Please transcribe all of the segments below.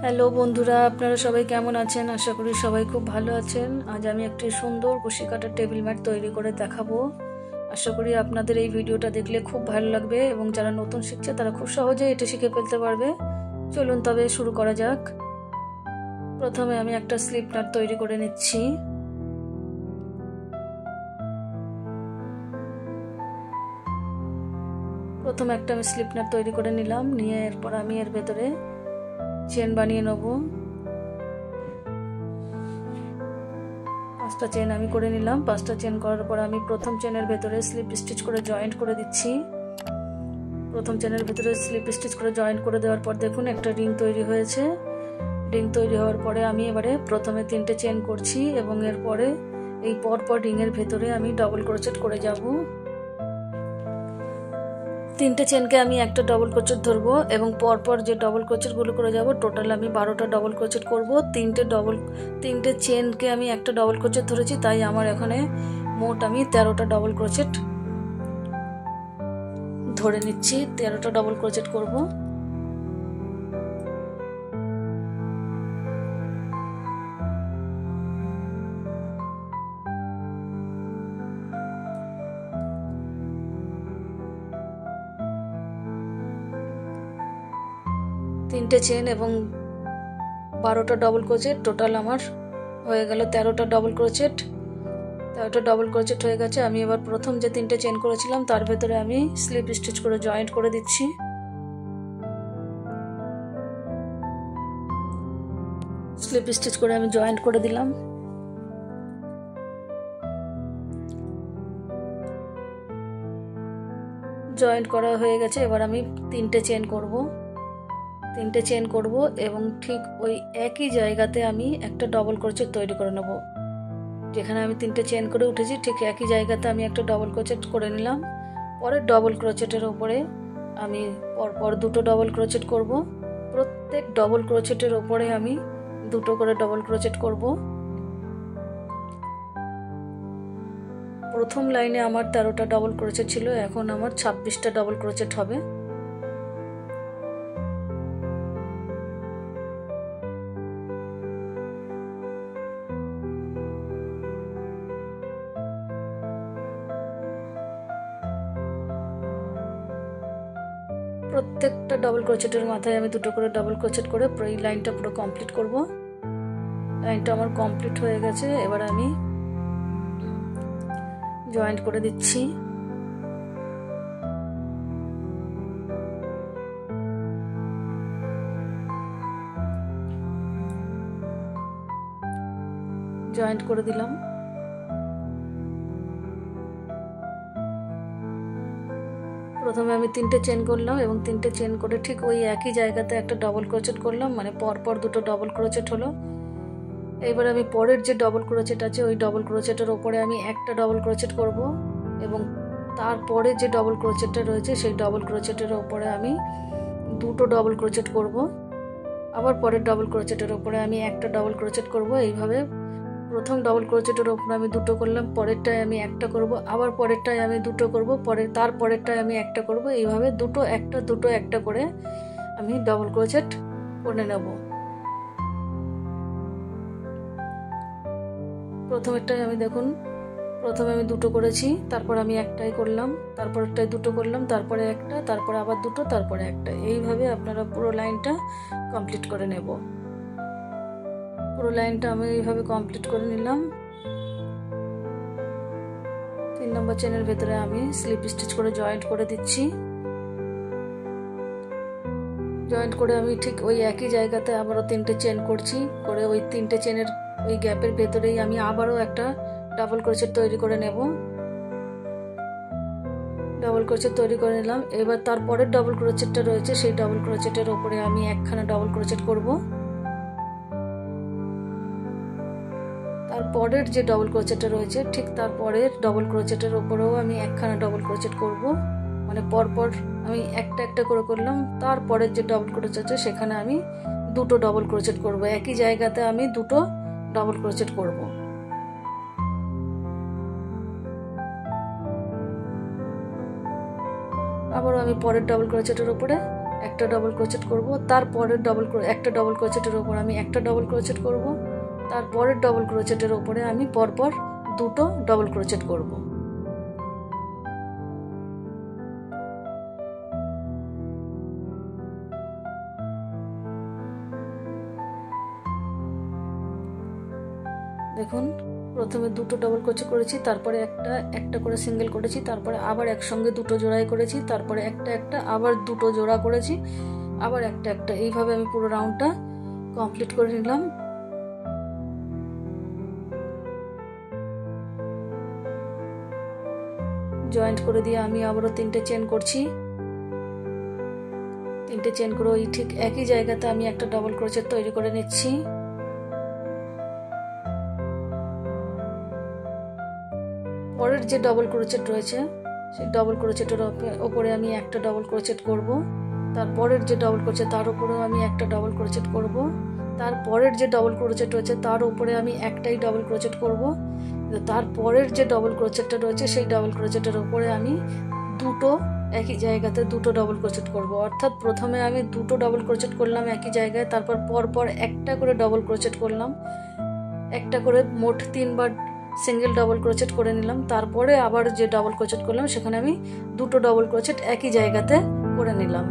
Hello বন্ধুরা, আপনারা সবাই কেমন আছেন? আশা করি সবাই খুব ভালো আছেন। আজ আমি একটি সুন্দর কুশি কাটার টেবিল ম্যাট তৈরি করে দেখাবো। আশা করি আপনাদের এই ভিডিওটা দেখলে খুব ভালো লাগবে এবং যারা নতুন শিখছে তারা খুব সহজেই এটা শিখে ফেলতে পারবে। চলুন তবে শুরু করা যাক। প্রথমে আমি একটা স্লিপ নাট তৈরি করে নিচ্ছি। প্রথমে একটা আমি স্লিপ নাট তৈরি করে নিলাম, নিয়ে এরপর আমি এর ভেতরে চেন বানিয়ে নেব। 5টা চেন আমি করে নিলাম। 5টা চেন করার পর আমি প্রথম চেনের ভেতরে স্লিপ স্টিচ করে জয়েন্ট করে দিচ্ছি। প্রথম চেনের ভেতরে স্লিপ স্টিচ করে জয়েন্ট করে দেওয়ার পর দেখুন একটা রিং তৈরি হয়েছে। রিং তৈরি হওয়ার পরে আমি এবারে প্রথমে 3টে চেন করছি এবং এরপরে এই পরপর রিংয়ের ভেতরে আমি ডবল ক্রোচেট করে যাব। 3টে চেনকে আমি একটা ডবল ক্রোচেট ধরবো এবং পরপর যে ডবল ক্রোচেটগুলো করে যাব টোটাল আমি 12টা ডবল ক্রোচেট করব। 3টে চেনকে আমি একটা ডবল ক্রোচেট ধরেছি, তাই আমার এখানে মোট আমি 13টা ডবল ক্রোচেট ধরে নিচ্ছি। 13টা ডবল ক্রোচেট করব। তিনটে চেন এবং 12টা ডবল ক্রোচেট, টোটাল আমার হয়ে গেল 13টা ডবল ক্রোচেট। 13টা ডবল ক্রোচেট হয়ে গেছে। আমি এবার প্রথম যে 3টে চেন করেছিলাম তার ভেতরে আমি স্লিপ স্টিচ করে জয়েন্ট করে দিচ্ছি। স্লিপ স্টিচ করে আমি জয়েন্ট করে দিলাম। জয়েন্ট করা হয়ে গেছে। এবার আমি 3টে চেন করব। 3টে চেন করব এবং ঠিক ওই একই জায়গাতে আমি একটা ডবল ক্রোচেট তৈরি করে নেব। যেখানে আমি 3টে চেন করে উঠেছি ঠিক একই জায়গাতে আমি একটা ডবল ক্রোচেট করে নিলাম। পরের ডবল ক্রোচেটের ওপরে আমি পরপর 2টো ডবল ক্রোচেট করব। প্রত্যেক ডবল ক্রোচেটের ওপরে আমি 2টো করে ডবল ক্রোচেট করব। প্রথম লাইনে আমার 13টা ডবল ক্রোচেট ছিল, এখন আমার 26টা ডবল ক্রোচেট হবে। প্রত্যেকটা ডবল ক্রোচেটের মাথায় আমি 2টো করে ডবল ক্রোচেট করে এই লাইনটা পুরো কমপ্লিট করব। লাইনটা আমার কমপ্লিট হয়ে গেছে। এবার আমি জয়েন্ট করে দিচ্ছি। জয়েন্ট করে দিলাম। প্রথমে আমি 3টে চেন করলাম এবং 3টে চেন করে ঠিক ওই একই জায়গাতে একটা ডবল ক্রোচেট করলাম, মানে পরপর 2টো ডবল ক্রোচেট হলো। এবার আমি পরের যে ডবল ক্রোচেট আছে ওই ডবল ক্রোচেটের ওপরে আমি একটা ডবল ক্রোচেট করব এবং তারপরে যে ডবল ক্রোচেটটা রয়েছে সেই ডবল ক্রোচেটের ওপরে আমি 2টো ডবল ক্রোচেট করব। আবার পরের ডবল ক্রোচেটের ওপরে আমি একটা ডবল ক্রোচেট করব। এইভাবে প্রথম ডবল ক্রোচেটের ওপরে আমি 2টো করলাম, পরেরটায় আমি একটা করব, আবার পরেরটায় আমি 2টো করব, তারপরেরটায় আমি একটা করব। এইভাবে 2টো একটা করে আমি ডবল ক্রোচেট করে নেব। প্রথমেরটায় আমি দেখুন, প্রথমে আমি 2টো করেছি, তারপর আমি একটাই করলাম, তারপরেরটায় 2টো করলাম, তারপরে একটা, তারপরে আবার 2টো, তারপরে একটা। এইভাবে আপনারা পুরো লাইনটা কমপ্লিট করে নেব। পুরো লাইনটা আমি এইভাবে কমপ্লিট করে নিলাম। 3 নম্বর চেনের ভেতরে আমি স্লিপ স্টিচ করে জয়েন্ট করে দিচ্ছি। জয়েন্ট করে আমি ঠিক ওই একই জায়গাতে আবারও 3টে চেন করছি, করে ওই 3টে চেনের ওই গ্যাপের ভেতরেই আমি আবারও একটা ডাবল ক্রোচেট তৈরি করে নেব। ডাবল ক্রোচেট তৈরি করে নিলাম। এবার তারপরের ডবল ক্রোচেটটা রয়েছে সেই ডবল ক্রোচেটের ওপরে আমি একখানা ডবল ক্রোচেট করব। তারপরের যে ডবল ক্রোচেটটা রয়েছে ঠিক তারপরের ডবল ক্রোচেটের ওপরেও আমি একখানা ডবল ক্রোচেট করব, মানে পরপর আমি একটা করে করলাম। তারপরের যে ডবল ক্রোচেট আছে সেখানে আমি 2টো ডবল ক্রোচেট করব। একই জায়গাতে আমি 2টো ডবল ক্রোচেট করব। আবারও আমি পরের ডবল ক্রোচেটের উপরে একটা ডবল ক্রোচেট করব, তারপরের একটা ডবল ক্রোচেটের ওপর আমি একটা ডবল ক্রোচেট করব, তারপরের ডবল ক্রোচেটের ওপরে আমি পরপর দুটো ডবল ক্রোচেট করব। দেখুন প্রথমে দুটো ডবল ক্রোচেট করেছি, তারপরে একটা করে সিঙ্গেল করেছি, তারপরে আবার একসঙ্গে দুটো জোড়াই করেছি, তারপরে একটা আবার দুটো জোড়া করেছি, আবার একটা এইভাবে আমি পুরো রাউন্ডটা কমপ্লিট করে নিলাম। জয়েন্ট করে দিয়ে আমি আবারও 3টে চেন করছি। 3টে চেন করে ওই ঠিক একই জায়গাতে আমি একটা ডবল ক্রোচেট তৈরি করে নিচ্ছি। পরের যে ডবল ক্রোচেট রয়েছে সেই ডবল ক্রোচেটের ওপরে আমি একটা ডবল ক্রোচেট করব, তারপরের যে ডবল ক্রোচেট তার উপরেও আমি একটা ডবল ক্রোচেট করব, তারপরের যে ডবল ক্রোচেট রয়েছে তার উপরে আমি একটাই ডবল ক্রোচেট করব, তারপরের যে ডবল ক্রোচেটটা রয়েছে সেই ডবল ক্রোচেটের উপরে আমি দুটো একই জায়গাতে দুটো ডবল ক্রোচেট করব। অর্থাৎ প্রথমে আমি দুটো ডবল ক্রোচেট করলাম একই জায়গায়, তারপর পরপর একটা করে ডবল ক্রোচেট করলাম, একটা করে মোট 3বার সিঙ্গেল ডবল ক্রোচেট করে নিলাম, তারপরে আবার যে ডবল ক্রোচেট করলাম সেখানে আমি দুটো ডবল ক্রোচেট একই জায়গাতে করে নিলাম।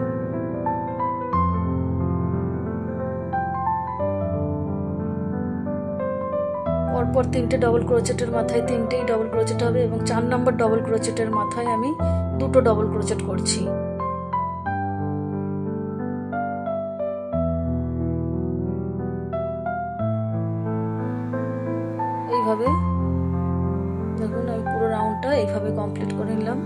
পরপর 3টে ডবল ক্রোচেটের মাথায় 3টেই ডবল ক্রোচেট হবে এবং 4 নম্বর ডবল ক্রোচেটের মাথায় আমি দুটো ডবল ক্রোচেট করছি। এইভাবে দেখুন আমি পুরো রাউন্ডটা এইভাবে কমপ্লিট করে নিলাম।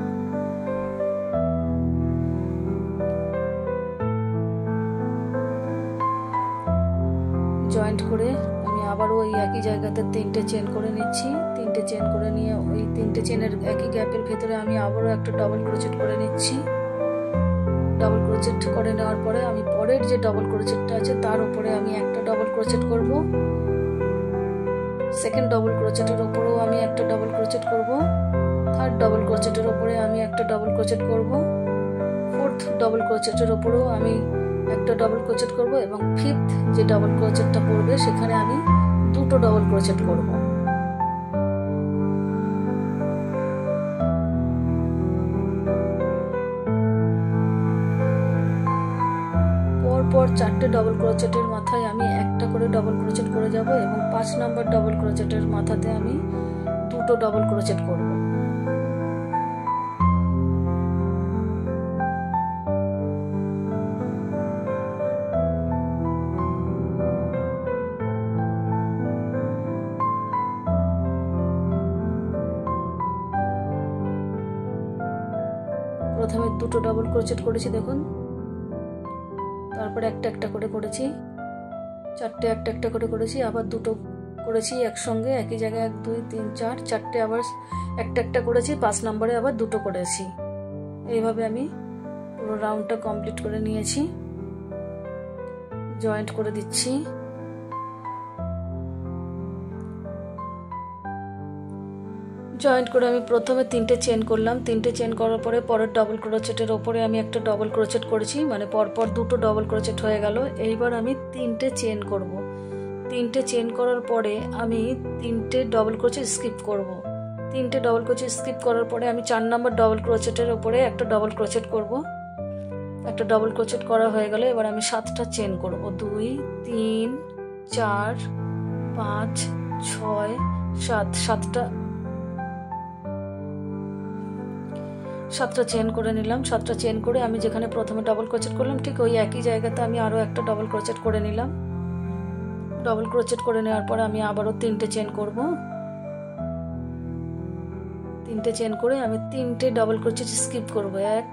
জয়েন্ট করে আমি আবারও ওই একই জায়গাতে 3টে চেন করে নিচ্ছি। 3টে চেন করে নিয়ে ওই 3টে চেনের একই গ্যাপের ভেতরে আমি আবারও একটা ডবল ক্রোচেট করে নিচ্ছি। ডবল ক্রোচেট করে নেওয়ার পরে আমি পরের যে ডবল ক্রোচেটটা আছে তার উপরে আমি একটা ডবল ক্রোচেট করব, সেকেন্ড ডবল ক্রোচেটের উপরেও আমি একটা ডবল ক্রোচেট করব, থার্ড ডবল ক্রোচেটের উপরে আমি একটা ডবল ক্রোচেট করব, ফোর্থ ডবল ক্রোচেটের উপরেও আমি একটা ডবল ক্রোচেট করব এবং ফিফথ যে ডবল ক্রোচেটটা পড়বে সেখানে আমি দুটো ডবল ক্রোচেট করব। পরপর 4টে ডবল ক্রোচেটের মাথায় আমি একটা করে ডবল ক্রোচেট করে যাব এবং 5 নম্বর ডবল ক্রোচেটের মাথাতে আমি দুটো ডবল ক্রোচেট করব। প্রথমে দুটো ডবল ক্রোচেট করেছি দেখুন, তারপরে একটা করে করেছি, 4টে একটা করে করেছি, আবার দুটো করেছি একসঙ্গে একই জায়গায় 1 2 3 4 4টে আবার একটা করেছি, 5 নম্বরে আবার দুটো করেছি। এইভাবে আমি পুরো রাউন্ডটা কমপ্লিট করে নিয়েছি। জয়েন্ট করে দিচ্ছি। জয়েন্ট করে আমি প্রথমে 3টে চেন করলাম, 3টে চেন করার পরে পরের ডবল ক্রোচেটের ওপরে আমি একটা ডবল ক্রোচেট করেছি, মানে পরপর দুটো ডবল ক্রোচেট হয়ে গেল। এইবার আমি 3টে চেন করব। 3টে চেন করার পরে আমি 3টে ডবল ক্রোচেট স্কিপ করব। 3টে ডবল ক্রোচেট স্কিপ করার পরে আমি 4 নম্বর ডবল ক্রোচেটের ওপরে একটা ডবল ক্রোচেট করব। একটা ডবল ক্রোচেট করা হয়ে গেলে এবার আমি 7টা চেন করব। 2 3 4 5 6 7 7টা চেন করে নিলাম। 7টা চেন করে আমি যেখানে প্রথমে ডবল ক্রোচেট করলাম ঠিক ওই একই জায়গাতে আমি আরও একটা ডবল ক্রোচেট করে নিলাম। ডবল ক্রোচেট করে নেওয়ার পরে আমি আবারও 3টে চেন করব। 3টে চেন করে আমি 3টে ডবল ক্রোচেট স্কিপ করব। 1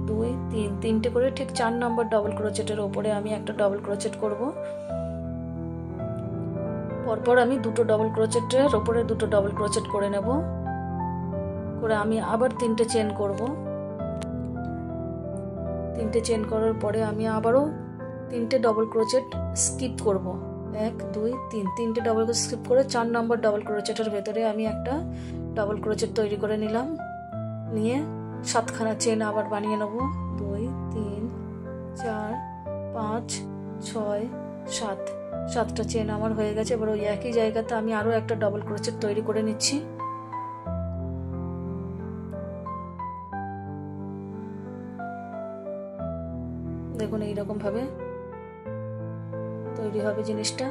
2 3 3টে করে ঠিক 4 নম্বর ডবল ক্রোচেটের ওপরে আমি একটা ডবল ক্রোচেট করব। পরপর আমি দুটো ডবল ক্রোচেটের ওপরে দুটো ডবল ক্রোচেট করে নেব। করে আমি আবার 3টে চেন করব। 3টে চেন করার পরে আমি আবারও 3টে ডবল ক্রোচেট স্কিপ করব। 1 2 3 3টে ডবল ক্রোচেট স্কিপ করে 4 নম্বর ডবল ক্রোচেটের ভেতরে আমি একটা ডবল ক্রোচেট তৈরি করে নিলাম। নিয়ে 7খানা চেন আবার বানিয়ে নেব। 2 3 4 5 6 7 7টা চেন আমার হয়ে গেছে। এবার ওই একই জায়গাতে আমি আরো একটা ডাবল ক্রোচেট তৈরি করে নিচ্ছি। দেখুন এইরকম ভাবে তৈরি হবে জিনিসটা।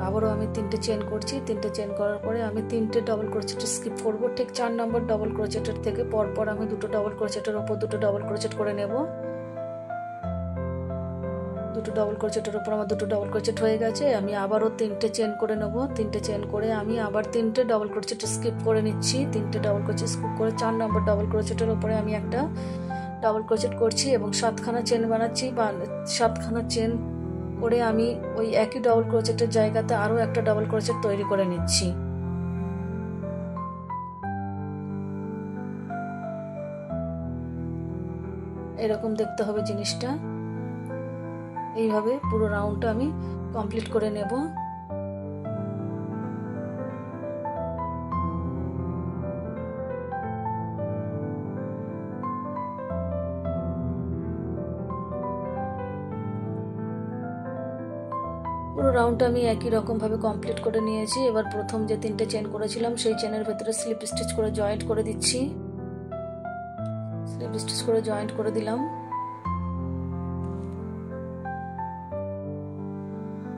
আবারও আমি 3টে চেন করছি। 3টে চেন করার পরে আমি 3টে ডাবল ক্রোচেট স্কিপ করব। ঠিক 4 নম্বর ডাবল ক্রোচেটের থেকে পরপর আমি 2টো ডাবল ক্রোচেটের উপর 2টো ডাবল ক্রোচেট করে নেব। 2টো ডাবল ক্রোচেটের উপর আমার 2টো ডাবল ক্রোচেট হয়ে গেছে। আমি আবারও 3টে চেন করে নেব। 3টে চেন করে আমি আবার 3টে ডাবল ক্রোচেট স্কিপ করে নিচ্ছি। 3টে ডাবল ক্রোচেট স্কিপ করে 4 নম্বর ডাবল ক্রোচেটের উপরে আমি একটা ডাবল ক্রোচেট করছি এবং 7খানা চেন বানাচ্ছি। 7খানা চেন করে আমি ওই একই ডাবল ক্রোচেটের জায়গাতে আরো একটা ডাবল ক্রোচেট তৈরি করে নিচ্ছি। এরকম দেখতে হবে জিনিসটা। এইভাবে পুরো রাউন্ডটা আমি কমপ্লিট করে নেব। পুরো রাউন্ডটা আমি একই রকম ভাবে কমপ্লিট করে নিয়েছি। এবার প্রথম যে 3টে চেন করেছিলাম সেই চেনের ভেতরে স্লিপ স্টিচ করে জয়েন্ট করে দিচ্ছি। স্লিপ স্টিচ করে জয়েন্ট করে দিলাম।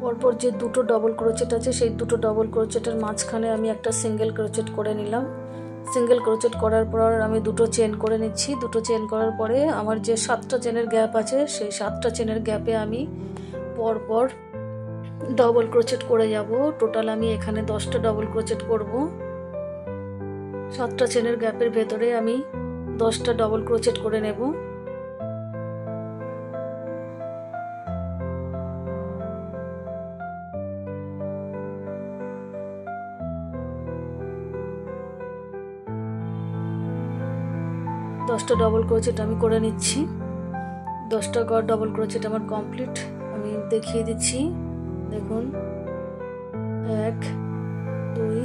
পরপর যে 2টো ডাবল ক্রোচেট আছে সেই 2টো ডাবল ক্রোচেটের মাঝখানে আমি একটা সিঙ্গেল ক্রোচেট করে নিলাম। সিঙ্গেল ক্রোচেট করার পর আমি 2টো চেন করে নিচ্ছি। 2টো চেন করার পরে আমার যে 7টা চেনের গ্যাপ আছে সেই 7টা চেনের গ্যাপে আমি পরপর ডাবল ক্রোচেট করে যাব। টোটাল আমি এখানে 10টা ডাবল ক্রোচেট করব। 7টা চেনের গ্যাপের ভেতরে আমি 10টা ডাবল ক্রোচেট করে নেব। দশটা ডাবল ক্রোচেট আমি করে নিচ্ছি। 10টা ডাবল ক্রোচেট আমার কমপ্লিট। আমি দেখিয়ে দিচ্ছি। দেখুন 1 2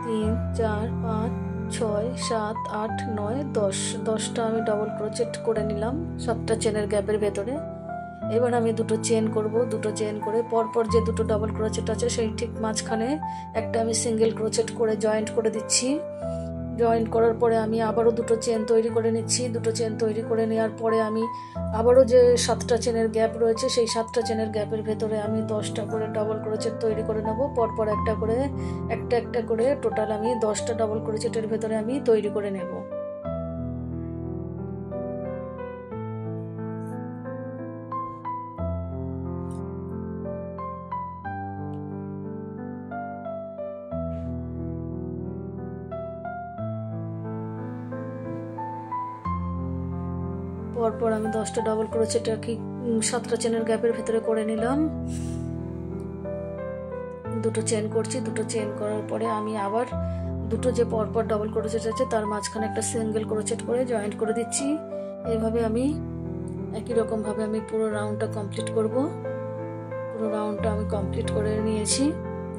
3 4 5 6 7 8 9 10। 10টা আমি ডাবল ক্রোচেট করে নিলাম 7টা চেনের গ্যাপের ভেতরে। এবার আমি 2টো চেন করব। 2টো চেন করে পরপর যে 2টো ডাবল ক্রোচেট আছে সেই ঠিক মাঝখানে একটা আমি সিঙ্গেল ক্রোচেট করে জয়েন্ট করে দিচ্ছি। জয়েন্ট করার পরে আমি আবারও 2টো চেন তৈরি করে নিচ্ছি। 2টো চেন তৈরি করে নেওয়ার পরে আমি আবারও যে 7টা চেনের গ্যাপ রয়েছে সেই 7টা চেনের গ্যাপের ভেতরে আমি 10টা করে ডাবল ক্রোচেট তৈরি করে নেব। পরপর একটা করে টোটাল আমি 10টা ডাবল ক্রোচেটের ভেতরে আমি তৈরি করে নেব। পরপর আমি 10টা ডাবল ক্রোচেট কি 7টা চেনের গ্যাপের ভেতরে করে নিলাম। 2টো চেন করছি। 2টো চেন করার পরে আমি আবার 2টো যে পরপর ডাবল ক্রোচেট আছে তার মাঝখানে একটা সিঙ্গেল ক্রোচেট করে জয়েন্ট করে দিচ্ছি। এইভাবে আমি একই রকম ভাবে আমি পুরো রাউন্ডটা কমপ্লিট করব। পুরো রাউন্ডটা আমি কমপ্লিট করে নিয়েছি।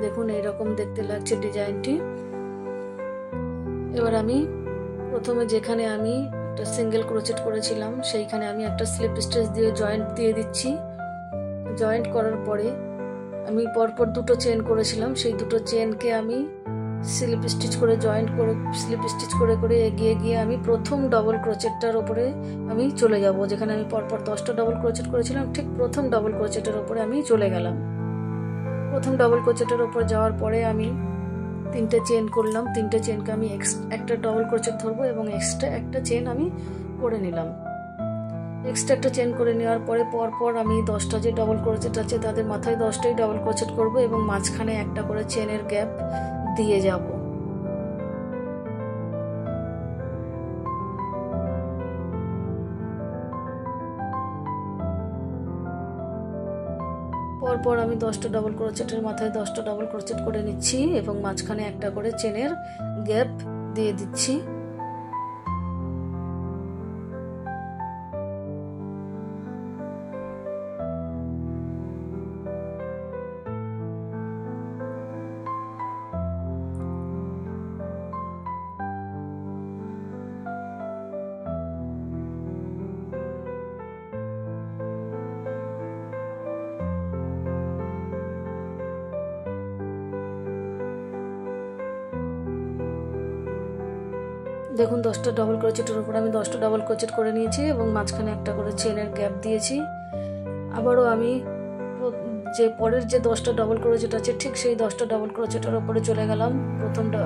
দেখুন এইরকম দেখতে লাগছে ডিজাইনটি। এবার আমি প্রথমে যেখানে আমি একটা সিঙ্গেল ক্রোচেট করেছিলাম সেইখানে আমি একটা স্লিপ স্টিচ দিয়ে জয়েন্ট দিয়ে দিচ্ছি। জয়েন্ট করার পরে আমি পরপর 2টো চেন করেছিলাম সেই 2টো চেনকে আমি স্লিপ স্টিচ করে জয়েন্ট করে স্লিপ স্টিচ করে করে এগিয়ে গিয়ে আমি প্রথম ডাবল ক্রোচেটটার উপরে আমি চলে যাব। যেখানে আমি পরপর 10টা ডাবল ক্রোচেট করেছিলাম ঠিক প্রথম ডাবল ক্রোচেটের উপরে আমি চলে গেলাম। প্রথম ডাবল ক্রোচেটের উপর যাওয়ার পরে আমি 3টে চেন করলাম। 3টে চেনকে আমি একটা ডাবল ক্রোচেট ধরবো এবং এক্সট্রা একটা চেন আমি করে নিলাম। এক্সট্রা একটা চেন করে নেওয়ার পরে পরপর আমি 10টা যে ডাবল ক্রোচেট আছে তাদের মাথায় 10টাই ডাবল ক্রোচেট করব এবং মাঝখানে একটা করে চেনের গ্যাপ দিয়ে যাব। পরপর আমি 10টা ডাবল ক্রোচেটের মাথায় 10টা ডাবল ক্রোচেট করে নিচ্ছি এবং মাঝখানে একটা করে চেনের গ্যাপ দিয়ে দিচ্ছি। দেখুন 10টা ডবল ক্রোচেটের উপর আমি 10টা ডবল ক্রোচেট করে নিয়েছি এবং মাঝখানে একটা করে চেনের গ্যাপ দিয়েছি। আবারও আমি যে পরের যে 10টা ডবল ক্রোচেট আছে ঠিক সেই 10টা ডবল ক্রোচেটের উপরে চলে গেলাম।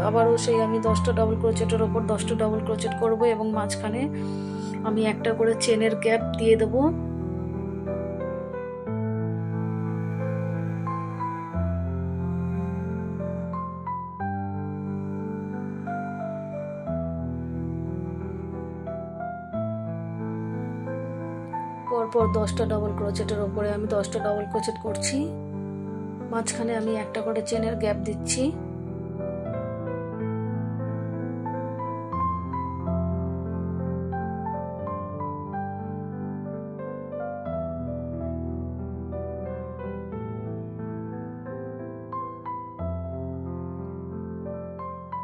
আবারও সেই আমি 10টা ডবল ক্রোচেটের উপর 10টা ডবল ক্রোচেট করব এবং মাঝখানে আমি একটা করে চেনের গ্যাপ দিয়ে দেবো। পরপর 10টা ডবল ক্রোচেটের উপরে আমি 10টা ডবল ক্রোচেট করছি, মাঝখানে আমি একটা করে চেনের গ্যাপ দিচ্ছি।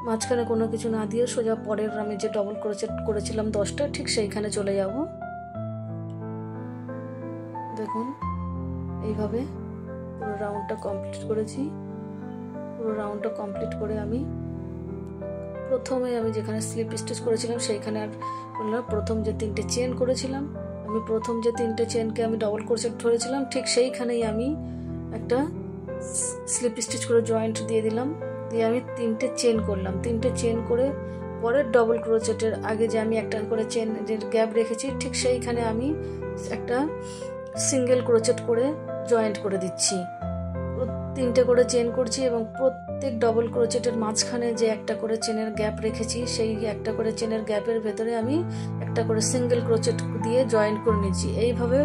মাঝখানে কোনো কিছু না দিয়ে সোজা পরের আমি যে ডবল ক্রোচেট করেছিলাম 10টা ঠিক সেইখানে চলে যাব। দেখুন এইভাবে পুরো রাউন্ডটা কমপ্লিট করেছি। পুরো রাউন্ডটা কমপ্লিট করে আমি প্রথমে আমি যেখানে স্লিপ স্টিচ করেছিলাম সেইখানে আর প্রথম যে 3টে চেন করেছিলাম, আমি প্রথম যে 3টে চেনকে আমি ডবল ক্রোচেট ধরেছিলাম ঠিক সেইখানেই আমি একটা স্লিপ স্টিচ করে জয়েন্ট দিয়ে দিলাম। দিয়ে আমি 3টে চেন করলাম। 3টে চেন করে পরের ডবল ক্রোচেটের আগে যে আমি একটা করে চেন গ্যাপ রেখেছি ঠিক সেইখানে আমি একটা সিঙ্গেল ক্রোচেট করে জয়েন্ট করে দিচ্ছি। 3টে করে চেন করছি এবং প্রত্যেক ডবল ক্রোচেটের মাঝখানে যে একটা করে চেনের গ্যাপ রেখেছি সেই একটা করে চেনের গ্যাপের ভেতরে আমি একটা করে সিঙ্গেল ক্রোচেট দিয়ে জয়েন্ট করে নিচ্ছি। এইভাবে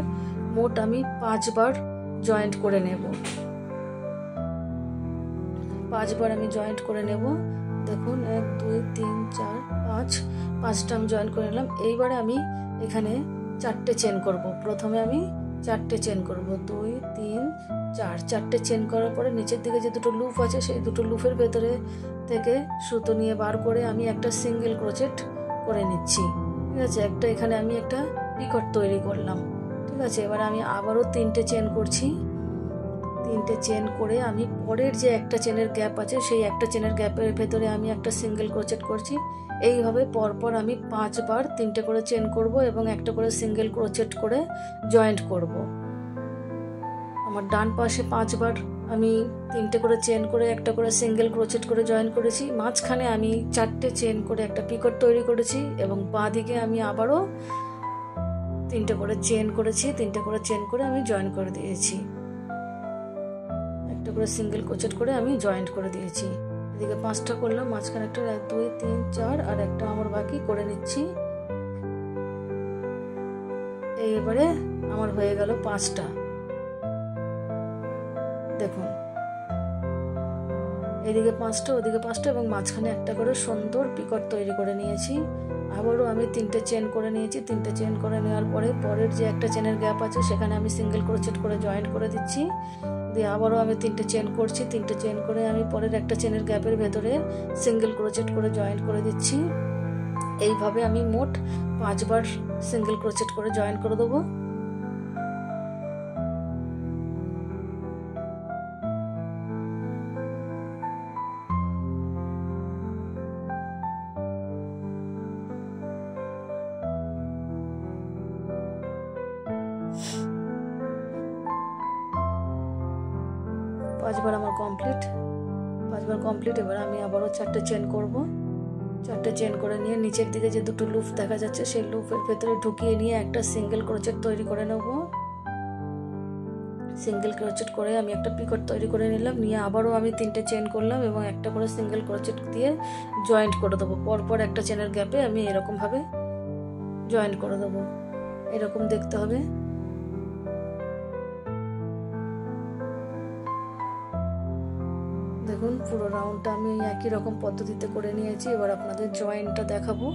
মোট আমি 5 বার জয়েন্ট করে নেব। 5 বার আমি জয়েন্ট করে নেব। দেখুন 1 2 3 4 5, 5টা আমি জয়েন্ট করে নিলাম। এইবারে আমি এখানে 4টে চেন করব। প্রথমে আমি 4টে চেন করব, 2 3 4। 4টে চেন করার পরে নিচের দিকে যে দুটো লুপ আছে সেই দুটো লুপের ভেতরে থেকে সুতো নিয়ে বার করে আমি একটা সিঙ্গেল ক্রোচেট করে নিচ্ছি। ঠিক আছে, এখানে আমি একটা পিকট তৈরি করলাম। ঠিক আছে, এবার আমি আবারও 3টে চেন করছি। 3টে চেন করে আমি পরের যে একটা চেনের গ্যাপ আছে সেই একটা চেনের গ্যাপের ভেতরে আমি একটা সিঙ্গেল ক্রোচেট করছি। এইভাবে পরপর আমি 5 বার 3টে করে চেন করব এবং একটা করে সিঙ্গেল ক্রোচেট করে জয়েন্ট করব। আমার ডান পাশে 5 বার আমি 3টে করে চেন করে একটা করে সিঙ্গেল ক্রোচেট করে জয়েন করেছি। মাঝখানে আমি 4টে চেন করে একটা পিকট তৈরি করেছি এবং বাঁ দিকে আমি আবারও 3টে করে চেন করেছি। 3টে করে চেন করে আমি জয়েন করে দিয়েছি। একটা করে সিঙ্গেল ক্রোচেট করে আমি জয়েন্ট করে দিয়েছি। এদিকে 5টা করলাম, মাঝখানে একটা 1 2 3 4 আর একটা আমার বাকি করে নিচ্ছি। এইবারে আমার হয়ে গেল 5টা। দেখুন এদিকে 5টা ওদিকে 5টা এবং মাঝখানে একটা করে সুন্দর পিকট তৈরি করে নিয়েছি। আবারও আমি 3টে চেন করে নিয়েছি। 3টে চেন করে নেওয়ার পরে পরের যে একটা চেনের গ্যাপ আছে সেখানে আমি সিঙ্গেল ক্রোচেট করে জয়েন্ট করে দিচ্ছি। দিয়ে আবারও আমি 3টে চেন করছি। 3টে চেন করে আমি পরের একটা চেনের গ্যাপের ভেতরে সিঙ্গেল ক্রোচেট করে জয়েন্ট করে দিচ্ছি। এইভাবে আমি মোট 5 বার সিঙ্গেল ক্রোচেট করে জয়েন্ট করে দেবো। পাঁচবার আমার কমপ্লিট। 5 বার কমপ্লিট। এবার আমি আবারও 4টে চেন করব। 4টে চেন করে নিয়ে নিচের দিকে যে দুটো লুপ দেখা যাচ্ছে সেই লুপের ভেতরে ঢুকিয়ে নিয়ে একটা সিঙ্গেল ক্রোচেট তৈরি করে নেব। সিঙ্গেল ক্রোচেট করে আমি একটা পিকট তৈরি করে নিলাম। নিয়ে আবারও আমি 3টে চেন করলাম এবং একটা করে সিঙ্গেল ক্রোচেট দিয়ে জয়েন্ট করে দেবো। পরপর একটা চেনের গ্যাপে আমি এরকমভাবে জয়েন্ট করে দেবো। এরকম দেখতে হবে। দেখুন পুরো রাউন্ডটা আমি একই রকম পদ্ধতিতে করে নিয়েছি। এবার আপনাদের জয়েন্টটা দেখাবো।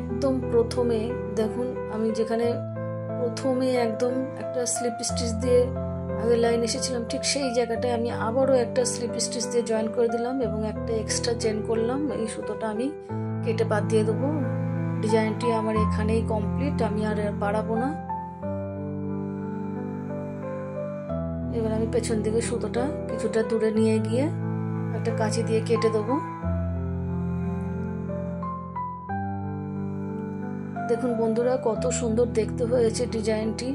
একদম প্রথমে দেখুন আমি যেখানে প্রথমে একদম একটা স্লিপ স্টিচ দিয়ে আগে লাইন এসেছিলাম ঠিক সেই জায়গাটায় আমি আবারও একটা স্লিপ স্টিচ দিয়ে জয়েন করে দিলাম এবং একটা এক্সট্রা চেন করলাম। এই সুতোটা আমি কেটে বাদ দিয়ে দেবো। ডিজাইনটি আমার এখানেই কমপ্লিট, আমি আর বাড়াবো না। আমি পেছন দিকে সুতোটা কিছুটা দূরে নিয়ে গিয়ে একটা কাঁচি দিয়ে কেটে দেবো। দেখুন বন্ধুরা, কত সুন্দর দেখতে হয়েছে ডিজাইনটি।